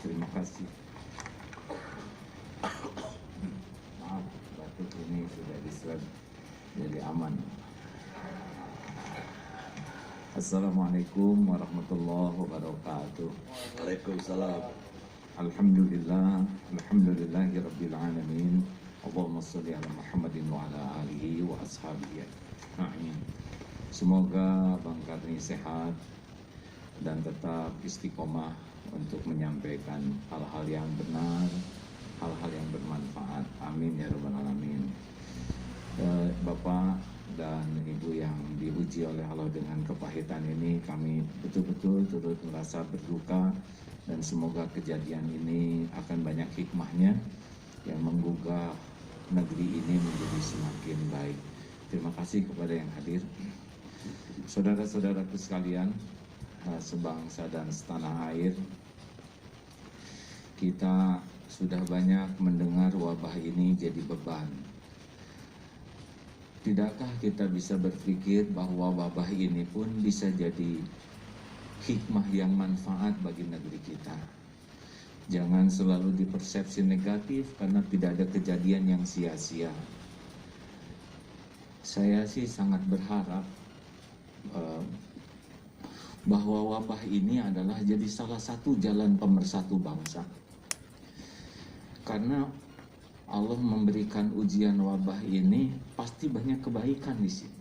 Terima kasih. Maaf, batuk ini sudah diswab jadi aman. Assalamualaikum warahmatullahi wabarakatuh. Waalaikumsalam. Alhamdulillahi rabbil alamin. Allahumma sholli ala Muhammadin wa ala alihi wa ashabihi. Amin. Semoga Bang Karni sehat dan tetap istiqomah untuk menyampaikan hal-hal yang benar, hal-hal yang bermanfaat. Amin ya rabbal alamin. Bapak dan Ibu yang diuji oleh Allah dengan kepahitan ini, kami betul-betul turut merasa berduka, dan semoga kejadian ini akan banyak hikmahnya yang menggugah negeri ini menjadi semakin baik. Terima kasih kepada yang hadir. Saudara-saudaraku sekalian, sebangsa dan setanah air, kita sudah banyak mendengar wabah ini jadi beban. Tidakkah kita bisa berpikir bahwa wabah ini pun bisa jadi hikmah yang manfaat bagi negeri kita? Jangan selalu dipersepsi negatif karena tidak ada kejadian yang sia-sia. Saya sih sangat berharap bahwa wabah ini adalah jadi salah satu jalan pemersatu bangsa. Karena Allah memberikan ujian wabah ini pasti banyak kebaikan di sini.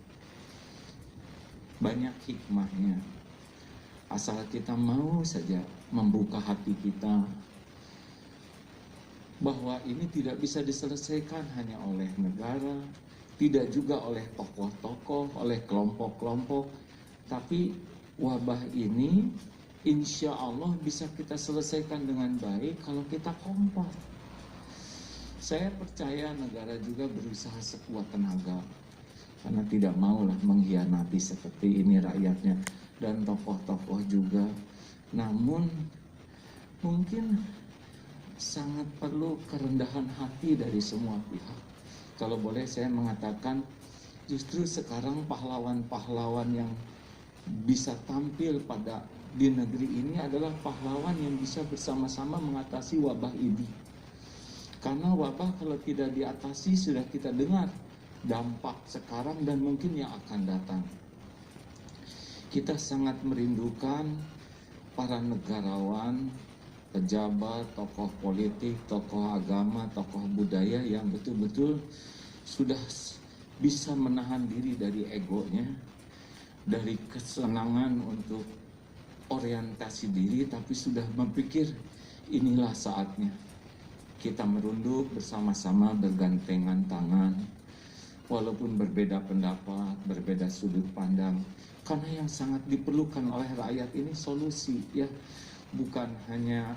Banyak hikmahnya. Asal kita mau saja membuka hati kita bahwa ini tidak bisa diselesaikan hanya oleh negara, tidak juga oleh tokoh-tokoh, oleh kelompok-kelompok, tapi wabah ini insya Allah bisa kita selesaikan dengan baik kalau kita kompak. Saya percaya negara juga berusaha sekuat tenaga, karena tidak maulah mengkhianati seperti ini rakyatnya, dan tokoh-tokoh juga. Namun mungkin sangat perlu kerendahan hati dari semua pihak. Kalau boleh saya mengatakan, justru sekarang pahlawan-pahlawan yang bisa tampil di negeri ini adalah pahlawan yang bisa bersama-sama mengatasi wabah ini. Karena wabah kalau tidak diatasi, sudah kita dengar dampak sekarang dan mungkin yang akan datang. Kita sangat merindukan para negarawan, pejabat, tokoh politik, tokoh agama, tokoh budaya yang betul-betul sudah bisa menahan diri dari egonya, dari kesenangan untuk orientasi diri, tapi sudah berpikir inilah saatnya kita merunduk bersama-sama, bergandengan tangan, walaupun berbeda pendapat, berbeda sudut pandang, karena yang sangat diperlukan oleh rakyat ini solusi, ya, bukan hanya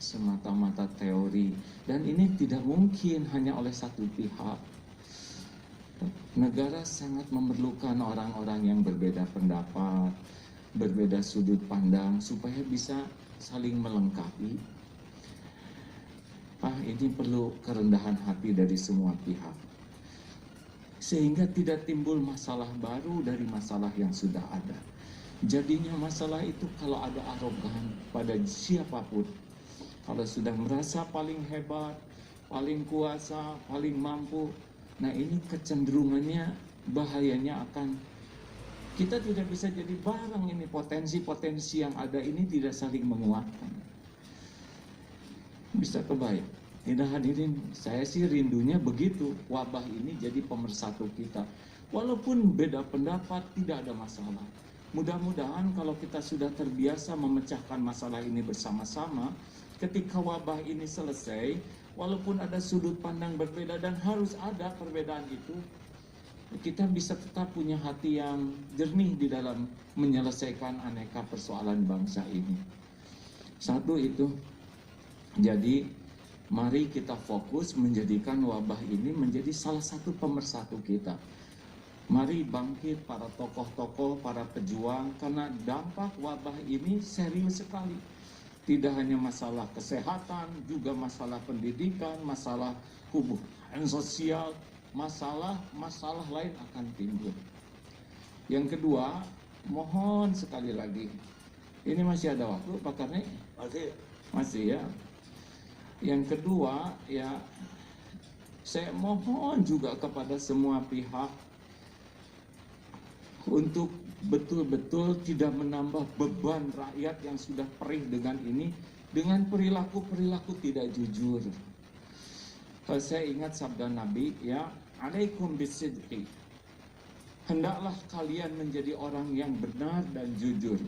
semata-mata teori. Dan ini tidak mungkin hanya oleh satu pihak. Negara sangat memerlukan orang-orang yang berbeda pendapat, berbeda sudut pandang, supaya bisa saling melengkapi. Ini perlu kerendahan hati dari semua pihak, sehingga tidak timbul masalah baru dari masalah yang sudah ada. Jadinya masalah itu kalau ada arogan pada siapapun, kalau sudah merasa paling hebat, paling kuasa, paling mampu, nah ini kecenderungannya, bahayanya akan kita tidak bisa jadi bareng. Ini potensi-potensi yang ada ini tidak saling menguatkan. Bisa kebayang? Tidak hadirin, saya sih rindunya begitu, wabah ini jadi pemersatu kita. Walaupun beda pendapat, tidak ada masalah. Mudah-mudahan kalau kita sudah terbiasa memecahkan masalah ini bersama-sama, ketika wabah ini selesai, walaupun ada sudut pandang berbeda dan harus ada perbedaan itu, kita bisa tetap punya hati yang jernih di dalam menyelesaikan aneka persoalan bangsa ini. Satu itu. Jadi mari kita fokus menjadikan wabah ini menjadi salah satu pemersatu kita. Mari bangkit para tokoh-tokoh, para pejuang, karena dampak wabah ini serius sekali. Tidak hanya masalah kesehatan, juga masalah pendidikan, masalah hubungan sosial, masalah lain akan timbul. Yang kedua, mohon sekali lagi, ini masih ada waktu Pak Karni? Masih. Masih ya. Yang kedua ya, saya mohon juga kepada semua pihak untuk betul-betul tidak menambah beban rakyat yang sudah perih dengan ini, dengan perilaku-perilaku tidak jujur. Kalau saya ingat sabda Nabi ya, alaikum bisidqi, hendaklah kalian menjadi orang yang benar dan jujur.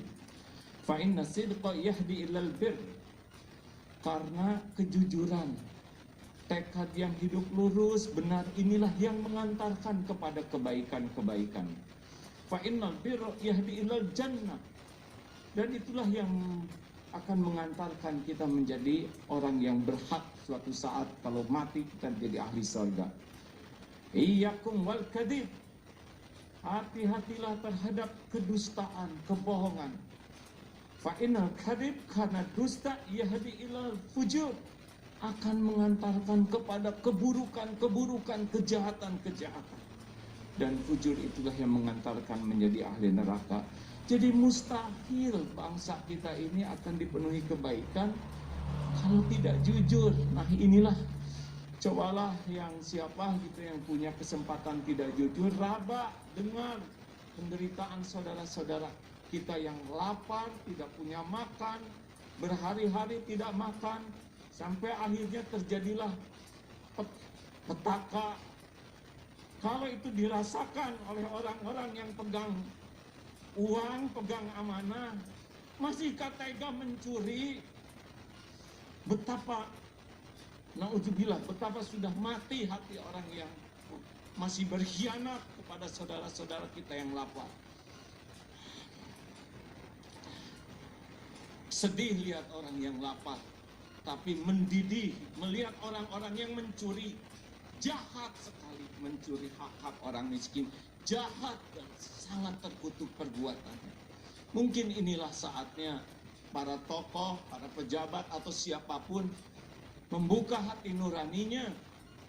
Fa inna sidqa yahdi ilal bir, karena kejujuran, tekad yang hidup lurus, benar, inilah yang mengantarkan kepada kebaikan-kebaikan. Fa innal birra yahdi ilal jannah, dan itulah yang akan mengantarkan kita menjadi orang yang berhak suatu saat kalau mati kita jadi ahli surga. Iyyakum wal kadhib, hati-hatilah terhadap kedustaan, kebohongan. Fa innal kadhib, karena dusta, yahdi ilal fujur, akan mengantarkan kepada keburukan-keburukan, kejahatan-kejahatan. Dan fujur itulah yang mengantarkan menjadi ahli neraka. Jadi mustahil bangsa kita ini akan dipenuhi kebaikan kalau tidak jujur. Nah inilah, cobalah yang siapa gitu yang punya kesempatan tidak jujur, raba dengar penderitaan saudara-saudara kita yang lapar, tidak punya makan, berhari-hari tidak makan, sampai akhirnya terjadilah petaka. Kalau itu dirasakan oleh orang-orang yang pegang uang, pegang amanah, masihkah tega mencuri? Betapa, na'udzubillah, betapa sudah mati hati orang yang masih berkhianat kepada saudara-saudara kita yang lapar. Sedih lihat orang yang lapar, tapi mendidih melihat orang-orang yang mencuri. Jahat sekali mencuri hak-hak orang miskin, jahat dan sangat terkutuk perbuatannya. Mungkin inilah saatnya para tokoh, para pejabat atau siapapun membuka hati nuraninya.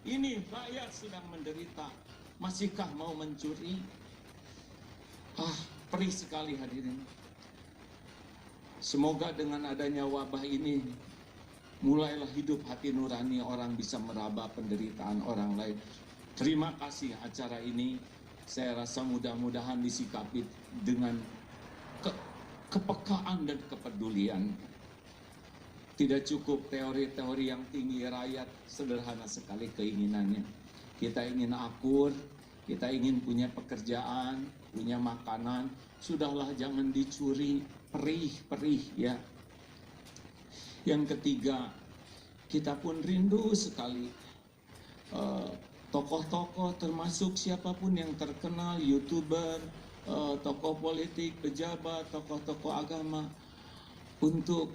Ini rakyat sedang menderita, masihkah mau mencuri? Perih sekali hadirin. Semoga dengan adanya wabah ini mulailah hidup hati nurani orang, bisa meraba penderitaan orang lain. Terima kasih acara ini. Saya rasa mudah-mudahan disikapi dengan kepekaan dan kepedulian. Tidak cukup teori-teori yang tinggi, rakyat sederhana sekali keinginannya. Kita ingin akur, kita ingin punya pekerjaan, punya makanan. Sudahlah, jangan dicuri, perih ya. Yang ketiga, kita pun rindu sekali tokoh-tokoh, termasuk siapapun yang terkenal, YouTuber, tokoh politik, pejabat, tokoh-tokoh agama, untuk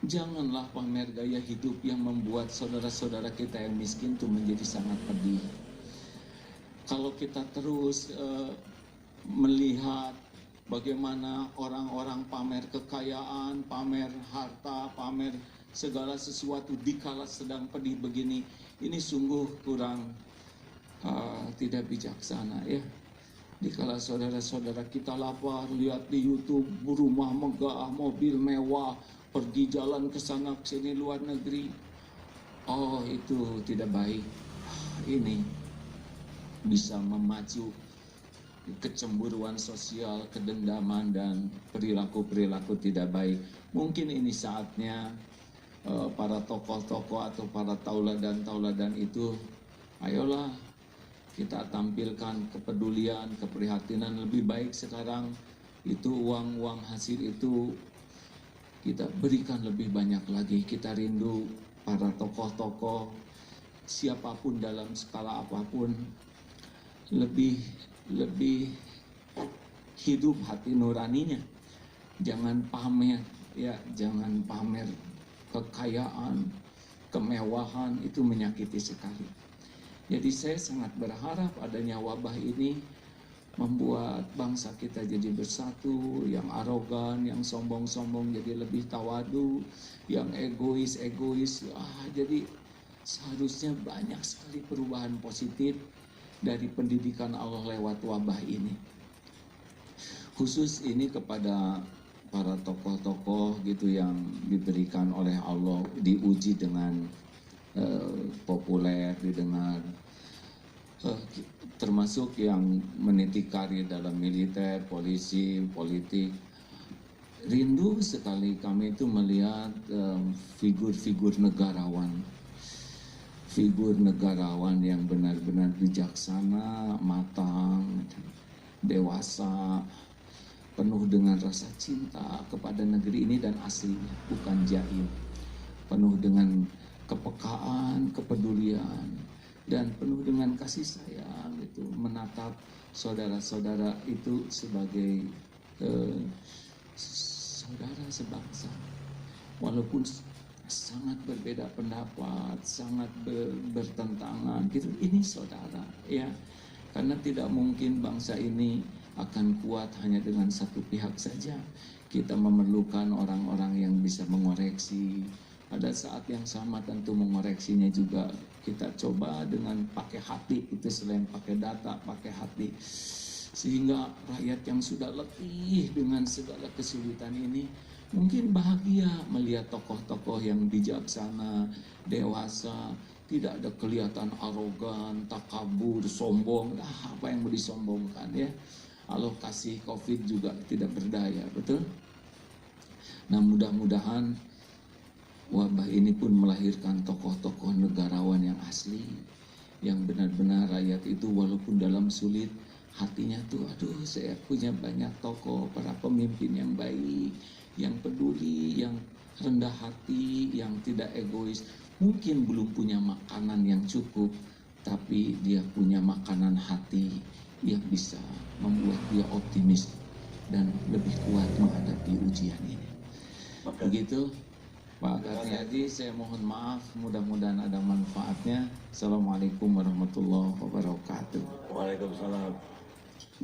janganlah pamer gaya hidup yang membuat saudara-saudara kita yang miskin itu menjadi sangat pedih. Kalau kita terus melihat bagaimana orang-orang pamer kekayaan, pamer harta, pamer segala sesuatu dikala sedang pedih begini, ini sungguh kurang tidak bijaksana ya. Dikala saudara-saudara kita lapar, lihat di YouTube rumah megah, mobil mewah, pergi jalan ke sana ke sini luar negeri. Oh, itu tidak baik. Ini bisa memacu kecemburuan sosial, kedendaman, dan perilaku-perilaku tidak baik. Mungkin ini saatnya para tokoh-tokoh atau para tauladan-tauladan itu, ayolah kita tampilkan kepedulian, keprihatinan. Lebih baik sekarang itu uang-uang hasil itu kita berikan lebih banyak lagi. Kita rindu para tokoh-tokoh, siapapun dalam skala apapun, lebih hidup hati nuraninya. Jangan pamer ya, jangan pamer kekayaan, kemewahan, itu menyakiti sekali. Jadi saya sangat berharap adanya wabah ini membuat bangsa kita jadi bersatu, yang arogan, yang sombong-sombong jadi lebih tawadu, yang egois-egois, jadi seharusnya banyak sekali perubahan positif dari pendidikan Allah lewat wabah ini. Khusus ini kepada para tokoh-tokoh gitu yang diberikan oleh Allah, diuji dengan populer, didengar, termasuk yang meniti karir dalam militer, polisi, politik. Rindu sekali kami itu melihat figur-figur negarawan. Figur negarawan yang benar-benar bijaksana, matang, dewasa, penuh dengan rasa cinta kepada negeri ini dan aslinya, bukan jaim. Penuh dengan kepekaan, kepedulian, dan penuh dengan kasih sayang, itu menatap saudara-saudara itu sebagai saudara sebangsa, walaupun sangat berbeda pendapat, sangat bertentangan gitu, ini saudara ya, karena tidak mungkin bangsa ini akan kuat hanya dengan satu pihak saja. Kita memerlukan orang-orang yang bisa mengoreksi. Pada saat yang sama tentu mengoreksinya juga kita coba dengan pakai hati, itu selain pakai data, pakai hati, sehingga rakyat yang sudah letih dengan segala kesulitan ini mungkin bahagia melihat tokoh-tokoh yang bijaksana, dewasa, tidak ada kelihatan arogan, takabur, sombong. Apa yang mau disombongkan ya? Alokasi COVID juga tidak berdaya, betul? Nah, mudah-mudahan wabah ini pun melahirkan tokoh-tokoh negarawan yang asli, yang benar-benar rakyat itu walaupun dalam sulit, hatinya tuh, aduh saya punya banyak tokoh, para pemimpin yang baik, yang peduli, yang rendah hati, yang tidak egois. Mungkin belum punya makanan yang cukup, tapi dia punya makanan hati yang bisa membuat dia optimis dan lebih kuat menghadapi ujian ini. Begitu Pak Karniadi, saya mohon maaf, mudah-mudahan ada manfaatnya. Assalamualaikum warahmatullahi wabarakatuh. Waalaikumsalam.